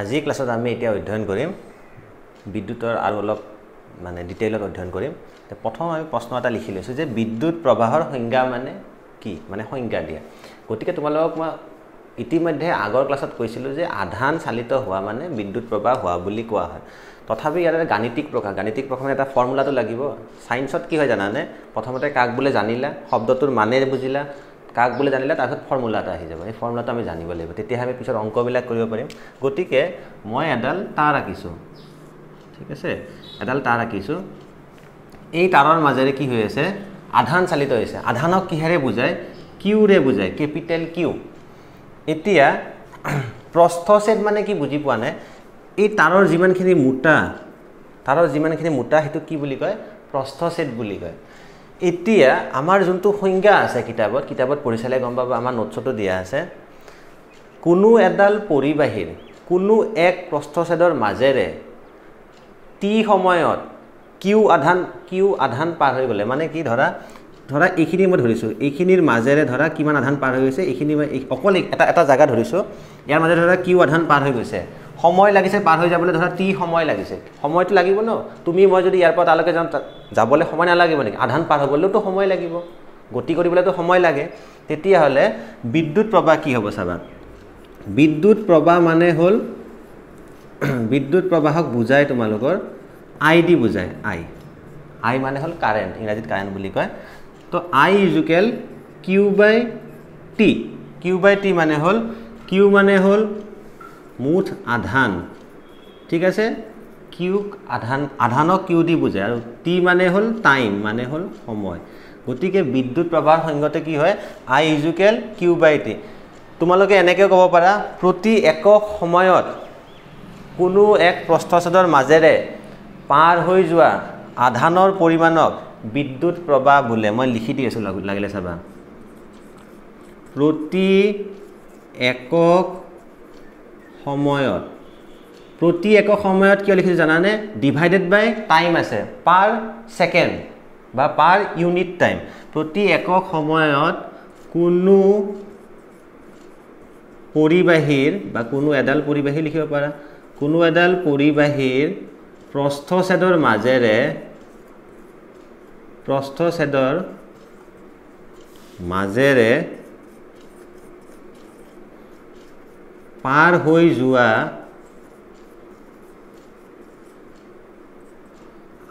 আজি ক্লাছত আমি এতিয়া অধ্যয়ন কৰিম বিদ্যুতৰ আৰু অলপ মানে ডিটেইলত অধ্যয়ন কৰিম প্ৰথম আমি প্ৰশ্ন এটা লিখি লৈছো যে বিদ্যুৎ প্ৰবাহৰ সংজ্ঞা মানে কি মানে সংজ্ঞা দিয়া গতিকে তোমালোকক মই ইতিমধ্যে আগৰ ক্লাছত কৈছিলো যে আধান চালিত হোৱা মানে বিদ্যুৎ প্ৰবাহ হোৱা বুলি কোৱা হয় তথাপি ইয়াৰ গাণিতিক প্ৰকাশ মানে এটা ফৰ্মুলাটো লাগিব সায়েন্সত কি হয় জানানে প্ৰথমতে কাক বোলে জানিলা শব্দটোৰ মানে বুজিলা কাক বোলে জানিলা তাৰপিছত ফৰ্মুলা এটা আহি যাব এই ফৰ্মুলাটো আমি জানিব লাগিব তেতিয়া আমি পিছত অংকবিলাক কৰিব পাৰিম গতিকে মই এডাল তাৰ আঁকিছো ঠিক আছে এডাল তাৰ আঁকিছো এই তাৰৰ মাজেৰে কি হৈ আছে আধান চালিত হৈছে আধানক কিহেৰে বুজায় কিউৰে বুজায় ক্যাপিটেল কিউ এতিয়া প্ৰস্থছেদ মানে কি বুজি পোৱা নাই এই তাৰৰ যিমানখিনি মোটা হেতু কি বুলি কয় প্ৰস্থছেদ বুলি কয় এতিয়া আমাৰ যোনটো সংজ্ঞা আছে কিতাবত পঢ়িছালে গম পাবা আমাৰ নোটছতো দিয়া আছে কোনো এডাল পৰিবাহীৰ কোনো এক প্ৰস্থছেদৰ মাজেৰে টি সময়ত কিউ আধান পাৰ হৈ গলে মানে কি ধৰা এইখিনি মই ধৰিছো এইখিনিৰ মাজেৰে ধৰা কিমান আধান পাৰ হৈ গৈছে এইখিনি অকল এটা জায়গা ধৰিছো ইয়াৰ মাজেৰে ধৰা কিউ আধান পাৰ হৈ গৈছে সময় লাগিছে পাৰ হৈ যাবলৈ ধৰা টি সময় লাগিছে সময়টো লাগিব ন তুমি মই যদি ইয়াৰ পৰা তালৈকে যাবলৈ সময় নালাগিব নেকি আধান পাৰ হ'বলৈতো সময় লাগিব গতি কৰিবলৈতো সময় লাগে তেতিয়া হলে বিদ্যুৎ প্ৰবাহ কি হ'ব চাবা বিদ্যুৎ প্ৰবাহ মানে হল বিদ্যুৎ প্ৰবাহক বুজায় তোমালোকৰ আই দি বুজায় আই মানে হল কাৰেন্ট ইংৰাজীত কারেন্ট বুলি কয় তো আই ইকুয়াল কিউ বাই টি মানে হল মুঠ আধান ঠিক আছে কিউ আধানক কিউ দি বুজায় আৰু টি মানে হল টাইম মানে হল সময় গতিকে বিদ্যুৎ প্ৰবাহৰ সংজ্ঞাতে কি হয় আই ইকুয়াল কিউ বাই টি তোমালোকে এনেকৈ ক'ব পাৰা প্ৰতি একক সময়ত কোনো এক প্ৰস্থছেদৰ মাজেৰে পাৰ হৈ যোৱা আধানৰ পৰিমাণক বিদ্যুৎ প্ৰবাহ বোলে মই লিখি দি আছো লাগিলে চাবা প্ৰতি একক সময়ত কি লিখিছো জানানে ডিভাইডেড বাই টাইম আছে পাৰ সেকেন্ড বা পাৰ ইউনিট টাইম প্ৰতি একক সময়ত কোনো পৰিবাহীৰ বা কোনো এডাল পৰিবাহী লিখিব পাৰা কোনো এডাল পৰিবাহীৰ প্ৰস্থছেদৰ মাজেৰে পাৰ হৈ যোৱা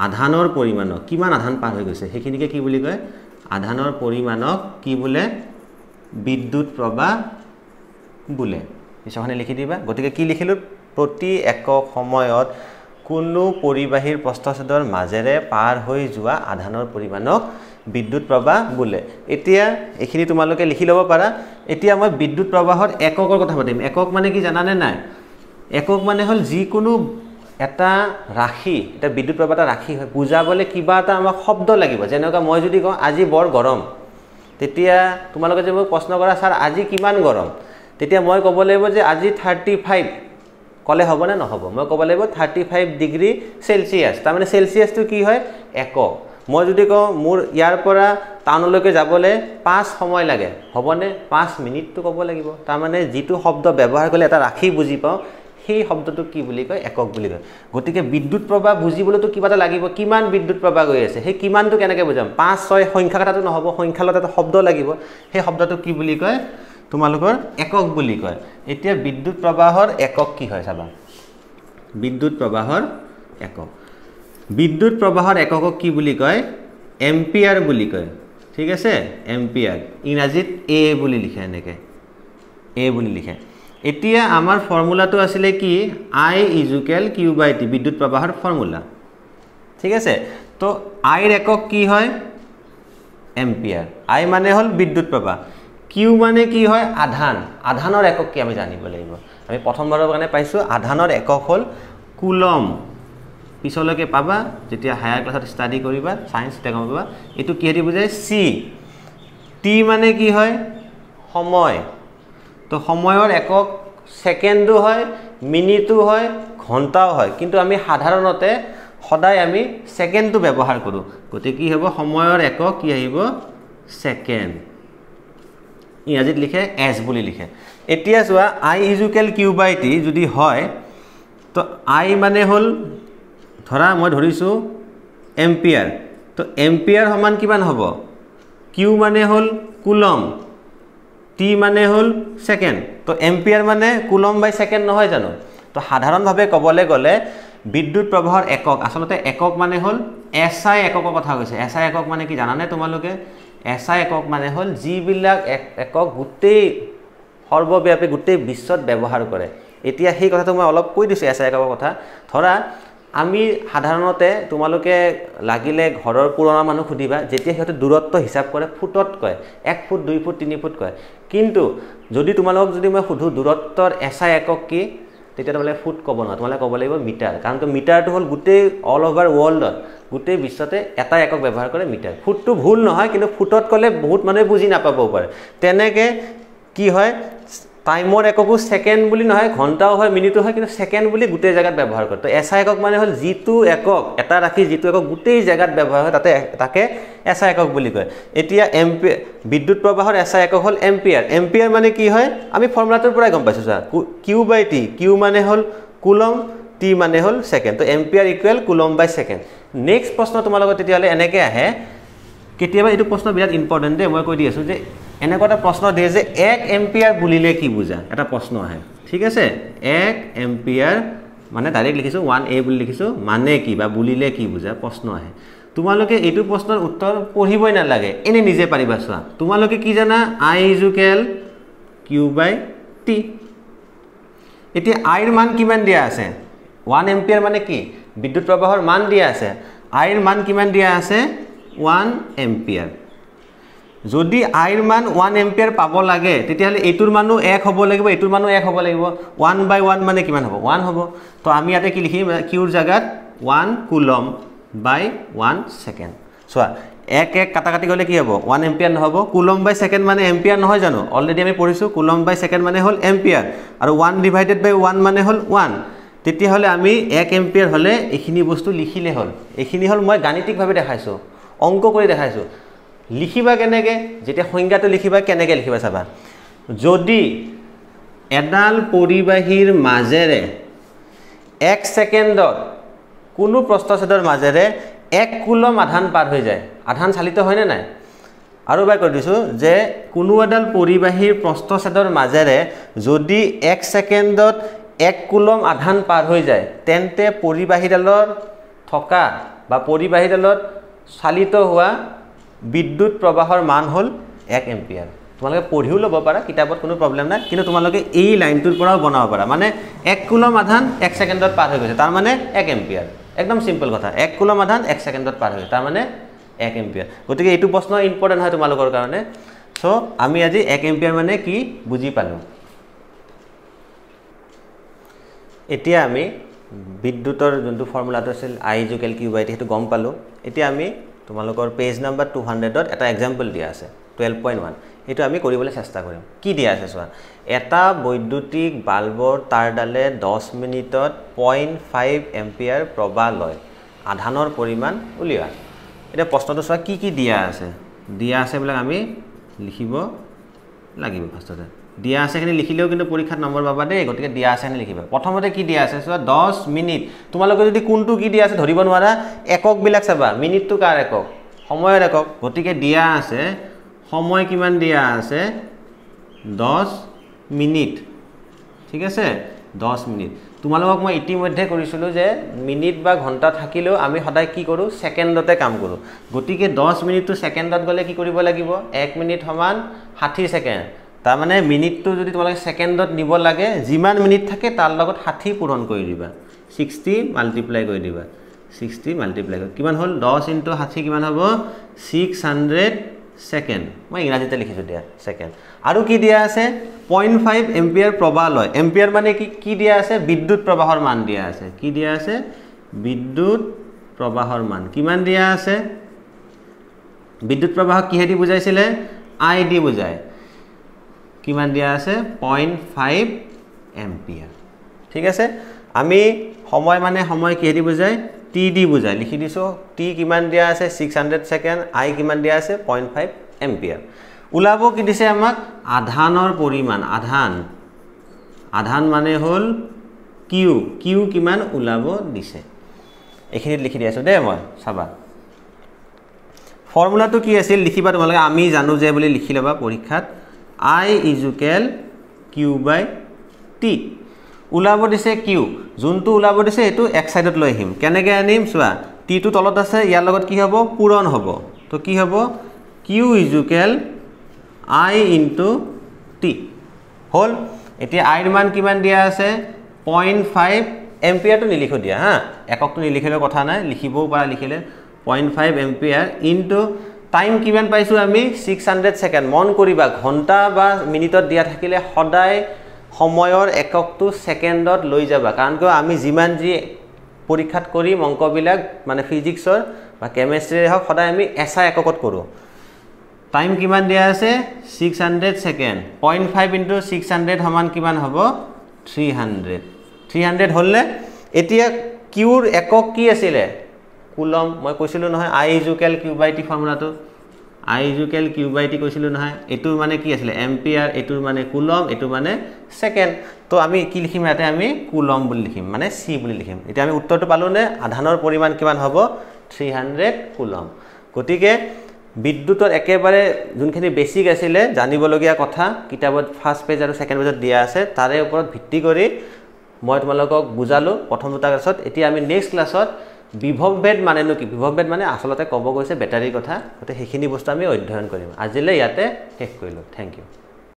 আধানৰ পৰিমাণক কিমান আধান পাৰ হৈ গৈছে সেইখিনিকে কি বুলি কয় আধানৰ পৰিমাণক কি বোলে বিদ্যুৎ প্ৰবাহ বোলে পিছখানে লিখি দিবা গতিকে কি লিখিলো প্ৰতি একক সময়ত কোনো পৰিবাহীৰ প্ৰস্থছেদৰ মাজেৰে পাৰ হৈ যোৱা আধানৰ পৰিমাণক বিদ্যুৎ প্ৰবাহ বোলে এতিয়া এইখিনি তোমালোকে লিখি ল'ব পাৰা এতিয়া মই বিদ্যুৎ প্ৰবাহৰ এককৰ কথা পাতিম একক মানে কি জানানে নাই একক মানে হল যিকোনো এটা ৰাশি এটা বিদ্যুৎ প্ৰবাহ এটা ৰাশি হয় বুজাবলৈ কিবা এটা আমাক শব্দ লাগিব যেনেকৈ মই যদি কওঁ আজি বৰ গৰম তেতিয়া তোমালোকে যে মোক প্ৰশ্ন কৰা স্যাৰ আজি কিমান গৰম তেতিয়া মই ক'ব লাগিব যে আজি 35 কলে হ'ব না নহব মই ক'ব লাগিব 35 ডিগ্ৰী সেলসিয়াস তাৰ মানে সেলসিয়াসটো কি হয় একক মই যদি কওঁ মোৰ ইয়াৰ পৰা টাউনলৈকে যাবলৈ 5 সময় লাগে হ'বনে 5 মিনিটটো ক'ব লাগিব তাৰ মানে যিটো শব্দ ব্যৱহাৰ কৰিলে এটা ৰাশি বুজি পাওঁ সেই শব্দটো কি বুলি কয় একক বুলি কয় গতিকে বিদ্যুৎ প্ৰবাহ বুজিবলৈতো কিবা এটা লাগিব কিমান বিদ্যুৎ প্ৰবাহ গৈ আছে সেই কিমানটো কেনেকৈ বুজাম 5 6 সংখ্যা কথাটো নহব সংখ্যালত এটা শব্দ লাগিব সেই শব্দটো কি বুলি কয় তোমালোকৰ একক বুলি কয় এতিয়া বিদ্যুৎ প্ৰবাহৰ একক কি হয় চাবা বিদ্যুৎ প্ৰবাহৰ এককক কি বুলি কয় এম্পিয়াৰ বুলি কয় ঠিক আছে এম্পিয়াৰ ইংৰাজীত এ বুলি লিখে এনেকৈ এ বুলি লিখে এতিয়া আমাৰ ফৰ্মুলাটো আছিল কি আই ইকুয়াল কিউ বাই টি বিদ্যুৎ প্ৰবাহৰ ফৰ্মুলা ঠিক আছে তো আইৰ একক কি হয় এম্পিয়াৰ আই মানে হল বিদ্যুৎ প্ৰবাহ কিউ মানে কি হয় আধানৰ একক কি আমি জানিব লাগিব আমি প্ৰথমবাৰৰ কাৰণে পাইছো আধানৰ একক হল কুলম পিছলৈকে পাবা যেতিয়া হায়াৰ ক্লাছত ষ্টাডি কৰিবা সায়েন্স তে গম পাবা এটো কি হেতি বুজায় সি টি মানে কি হয় সময় তো সময়ৰ একক সেকেন্ডো হয় মিনিটো হয় ঘণ্টাও হয় কিন্তু আমি সাধাৰণতে সদায় আমি সেকেন্ডটো ব্যৱহাৰ কৰো গতিকে কি হ'ব সময়ৰ একক কি আহিব সেকেন্ড ইংৰাজীত লিখে এস বুলি লিখে এতিয়া চোৱা আই ইকুয়াল কিউ বাই টি যদি হয় আই মানে হ'ল ধৰা মই ধৰিছোঁ এম্পিয়াৰ তো এম্পিয়াৰ সমান কিমান হ'ব কিউ মানে হ'ল কুলম টি মানে হ'ল সেকেন্ড তো এম্পিয়াৰ মানে কুলম বাই সেকেন্ড নহয় জানো তো সাধাৰণভাৱে ক'বলৈ গ'লে বিদ্যুৎ প্ৰবাহৰ একক আসলতে একক মানে হ'ল এসআই এককৰ কথা কৈছে এসআই একক মানে কি জানানে তোমালোকে এসআই একক মানে হ'ল যিবিলাক একক গোটেই সৰ্বব্যাপী গোটেই বিশ্বত ব্যৱহাৰ কৰে এতিয়া সেই কথাটো মই অলপ কৈ দিছোঁ এসআই একৰ কথা ধৰা আমি সাধাৰণতে তোমালোকে লাগিলে ঘৰৰ পুৰণা মানুহ খুদিবা যেতিয়া সিহঁতে দূৰত্ব হিচাপ কৰে ফুটত কয় 1 ফুট 2 ফুট 3 ফুট কয় কিন্তু যদি তোমালোকক যদি মই খুধু দূৰত্বৰ এসআই একক কি তেতিয়া তোমালোকে ফুট ক'ব না তোমালোকে ক'ব লাগিব মিটাৰ কাৰণ তো মিটাৰটো হ'ল গোটেই অল ওভাৰ ওয়াৰ্ল্ডত গোটেই বিশ্বতে এটা একক ব্যৱহাৰ কৰে মিটাৰ ফুটটো ভুল নহয় কিন্তু ফুটত ক'লে বহুত মানুহে বুজি নাপাব পাৰে তেনেকে কি হয় টাইমৰ এককো সেকেন্ড বুলি নহয় ঘণ্টাও হয় মিনিটো হয় কিন্তু সেকেন্ড বুলি গোটেই জায়গাত ব্যৱহাৰ কৰে তো এসআই একক মানে হ'ল যিটো একক এটা ৰাখি যিটো একক গোটেই জায়গাত ব্যৱহাৰ হয় তাকে এসআই একক বুলি কয় এতিয়া এম্পিয়াৰ বিদ্যুৎ প্ৰবাহৰ এসআই একক হ'ল এম্পিয়াৰ এম্পিয়াৰ মানে কি হয় আমি ফৰ্মুলাটোৰ পৰাই গম পাইছো চা কিউ বাই টি কিউ মানে হ'ল কুলম টি মানে হ'ল সেকেন্ড তো এম্পিয়াৰ ইকুৱেল কুলম বাই সেকেন্ড নেক্সট প্ৰশ্ন তোমাৰ লগত তেতিয়াহ'লে এনেকৈ আহে কেতিয়াবা এইটো প্ৰশ্ন বিৰাট ইম্পৰ্টেণ্ট দে মই কৈ দি আছোঁ যে এনেকুৱা এটা প্ৰশ্ন দিয়ে যে 1 এম্পিয়াৰ বুলিলে কি বুজা এটা প্ৰশ্ন আহে ঠিক আছে 1 এম্পিয়াৰ মানে ডাইৰেক্ট লিখিছোঁ 1a বুলি লিখিছোঁ মানে কি বা বুলিলে কি বুজা প্ৰশ্ন আহে তোমালোকে এইটো প্ৰশ্নৰ উত্তৰ পঢ়িবই নালাগে এনে নিজে পাৰিবা চোৱা তোমালোকে কি জানা I equal Q by T এতিয়া আইৰ মান কিমান দিয়া আছে 1 এম্পিয়াৰ মানে কি বিদ্যুৎ প্ৰবাহৰ মান দিয়া আছে আইৰ মান কিমান দিয়া আছে 1 এম্পিয়াৰ যদি আইৰ মান 1 এম্পিয়াৰ পাব লাগে তেতিয়াহ'লে এইটোৰ মানো 1 হ'ব লাগিব এইটোৰ মানো 1 হ'ব লাগিব 1 বাই 1 মানে কিমান হ'ব 1 হ'ব তো আমি ইয়াতে কি লিখিম কিউৰ জায়গাত 1 কুলম বাই 1 সেকেন্ড চোৱা 1 কাটাকাটি গ'লে কি হ'ব 1 এম্পিয়াৰ নহ'ব কুলম বাই সেকেন্ড মানে এম্পিয়াৰ নহয় জানো অলৰেডি আমি পঢ়িছোঁ কুলম বাই সেকেন্ড মানে হ'ল এম্পিয়াৰ আৰু 1 ডিভাইডেড বাই 1 মানে হ'ল 1 তেতিয়াহ'লে আমি 1 এম্পিয়াৰ হ'লে এইখিনি বস্তু লিখিলে হ'ল এইখিনি হ'ল মই গাণিতিকভাৱে দেখাইছোঁ অংক কৰি দেখাইছোঁ লিখিবা কেনেকৈ যেতিয়া সংজ্ঞাটো লিখিবা কেনেকৈ লিখিবা চাবা যদি এডাল পৰিবাহীৰ মাজেৰে 1 সেকেন্ডত কোনো প্ৰস্থচ্ছেদৰ মাজেৰে 1 কুলম আধান পাৰ হৈ যায় আধান চালিত হয়নে নাই আৰু এবাৰ কৈ দিছোঁ যে কোনো এডাল পৰিবাহীৰ প্ৰস্থচ্ছেদৰ মাজেৰে যদি 1 সেকেন্ডত 1 কুলম আধান পাৰ হৈ যায় তেন্তে পৰিবাহীডালৰ থকা বা পৰিবাহীডালত চালিত হোৱা বিদ্যুৎ প্ৰবাহৰ মান হ'ল 1 এম্পিয়াৰ তোমালোকে পঢ়িও ল'ব পাৰা কিতাপত কোনো প্ৰব্লেম নাই কিন্তু তোমালোকে এই লাইনটোৰ পৰাও বনাব পাৰা মানে 1 কুলম আধান 1 সেকেন্ডত পাৰ হৈ গৈছে তাৰ মানে 1 এম্পিয়াৰ একদম সিম্পল কথা 1 কুলম আধান 1 সেকেন্ডত পাৰ হৈ গৈছে তাৰ মানে 1 এম্পিয়াৰ গতিকে এইটো প্ৰশ্ন ইম্পৰ্টেণ্ট হয় তোমালোকৰ কাৰণে সো আমি আজি 1 এম্পিয়াৰ মানে কি বুজি পালোঁ এতিয়া আমি বিদ্যুতৰ যোনটো ফৰ্মুলাটো আছিল I equal Q by T সেইটো গম পালোঁ এতিয়া আমি তোমালোকৰ পেজ নাম্বাৰ 200ত এটা এক্সাম্পল দিয়া আছে 12.1 এইটো আমি কৰিবলৈ চেষ্টা কৰিম কি দিয়া আছে চোৱা এটা বৈদ্যুতিক বাল্বৰ তাৰডালে 10 মিনিটত 0.5 এম্পিয়াৰ প্ৰবাহ লয় আধানৰ পৰিমাণ উলিওৱা এটা প্ৰশ্নটো চোৱা কি দিয়া আছে বিলাক আমি লিখিব লাগিব ফাৰ্ষ্টতে দিয়া আছে এখিনি লিখিলেও কিন্তু পৰীক্ষাত নম্বৰ পাবা দেই গতিকে দিয়া আছে এনে লিখিবা প্ৰথমতে কি দিয়া আছে চোৱা 10 মিনিট তোমালোকে যদি কোনটো কি দিয়া আছে ধৰিব নোৱাৰা একক বিলাক চাবা মিনিটটো কাৰ একক সময়ৰ একক গতিকে দিয়া আছে সময় কিমান দিয়া আছে 10 মিনিট ঠিক আছে 10 মিনিট তোমালোকক মই ইতিমধ্যে কৰিছিলোঁ যে মিনিট বা ঘণ্টা থাকিলেও আমি সদায় কি কৰোঁ সেকেন্ডতে কাম কৰোঁ গতিকে 10 মিনিটটো সেকেন্ডত গ'লে কি কৰিব লাগিব 1 মিনিট সমান 60 সেকেন্ড তাৰ মানে মিনিটটো যদি তোমালোকে সেকেন্ডত নিব লাগে যিমান মিনিট থাকে তাৰ লগত 60 পূৰণ কৰি দিবা 60 মাল্টিপ্লাই কৰি দিবা 60 মাল্টিপ্লাই কিমান হ'ল 10 * 60 কিমান হ'ব 600 সেকেন্ড মই ইংৰাজীতে লিখিছোঁ দিয়া সেকেন্ড আৰু কি দিয়া আছে 0.5 এম্পিয়াৰ প্ৰবাহ লয় এম্পিয়াৰ মানে কি দিয়া আছে বিদ্যুৎ প্ৰবাহৰ মান দিয়া আছে কি দিয়া আছে বিদ্যুৎ প্ৰবাহৰ মান কিমান দিয়া আছে বিদ্যুৎ প্ৰবাহ কিহেদি বুজাইছিলে I দি বুজায় কিমান দিয়া আছে 0.5 এম্পিয়াৰ ঠিক আছে আমি সময় মানে সময় কিহেদি বুজায় টি দি বুজায় লিখি দিছোঁ টি কিমান দিয়া আছে 600 সেকেন্ড I কিমান দিয়া আছে 0.5 এম্পিয়াৰ ওলাব কি দিছে আমাক আধানৰ পৰিমাণ আধান মানে হ'ল কিউ কিমান ওলাব দিছে এইখিনিত লিখি দি আছো দে মই চাবা ফৰ্মুলাটো কি আছিল লিখিবা তোমালোকে আমি জানো যে বুলি লিখি লবা পৰীক্ষাত I = Q/T ওলাব দিছে কিউ যোনটো ওলাব দিছে এটো এক সাইডত লৈ আহিম কেনেকৈ আনিম চোৱা টি টো তলত আছে ইয়াৰ লগত কি হ'ব পূৰণ হ'ব তো কি হ'ব Q = I * T হল এতিয়া I ৰ মান কিমান দিয়া আছে 0.5 এম্পিয়াৰটো নিলিখো দিয়া হা এককটো নিলিখিলে কথা নাই লিখিবও পাৰা লিখিলে 0.5 এম্পিয়াৰ ইনটু টাইম কিমান পাইছো আমি 600 সেকেন্ড মন কৰিবা ঘন্টা বা মিনিটত দিয়া থাকিলে সদায় সময়ৰ এককটো সেকেন্ডত লৈ যাবা কাৰণ কি আমি যিমান যি পৰীক্ষাত কৰি অংকবিলাক মানে ফিজিক্সৰ বা কেমিষ্ট্ৰিৰ হক সদায় আমি এসা এককত কৰো টাইম কিমান দিয়া আছে 600 সেকেন্ড 0.5 * 600 সমান কিমান হ'ব 300 হলনে এতিয়া কিউৰ একক কি আছিল কুলম মই কৈছিলো নহয় I = Q/T ফৰ্মুলাটো I = Q/T কৈছিলো নহয় এটো মানে কি আছিল এম্পিয়াৰ এটোৰ মানে কুলম এটো মানে সেকেন্ড তো আমি কি লিখিম ইয়াতে আমি কুলম বুলি লিখিম মানে C বুলি লিখিম এতিয়া আমি উত্তৰটো পালো নে আধানৰ পৰিমাণ কিমান হ'ব 300 কুলম গতিকে বিদ্যুতৰ একেবাৰে যোনখিনি বেসিক আছিল জানিবলগীয়া কথা কিতাপত ফাৰ্স্ট পেজ আৰু সেকেন্ড পেজত দিয়া আছে তাৰে ওপৰত ভিত্তি কৰি মই তোমালোকক বুজালো প্ৰথম দুটা ক্লাছত এতিয়া আমি নেক্সট ক্লাছত বিভৱ ভেদ মানে কি বিভৱ ভেদ মানে আসলতে ক'ব গৈছে ব্যাটাৰীৰ কথা গতে সেইখিনি বস্তু আমি অধ্যয়ন কৰিম আজিলৈ ইয়াতে শেষ কৰিলো থ্যাংক ইউ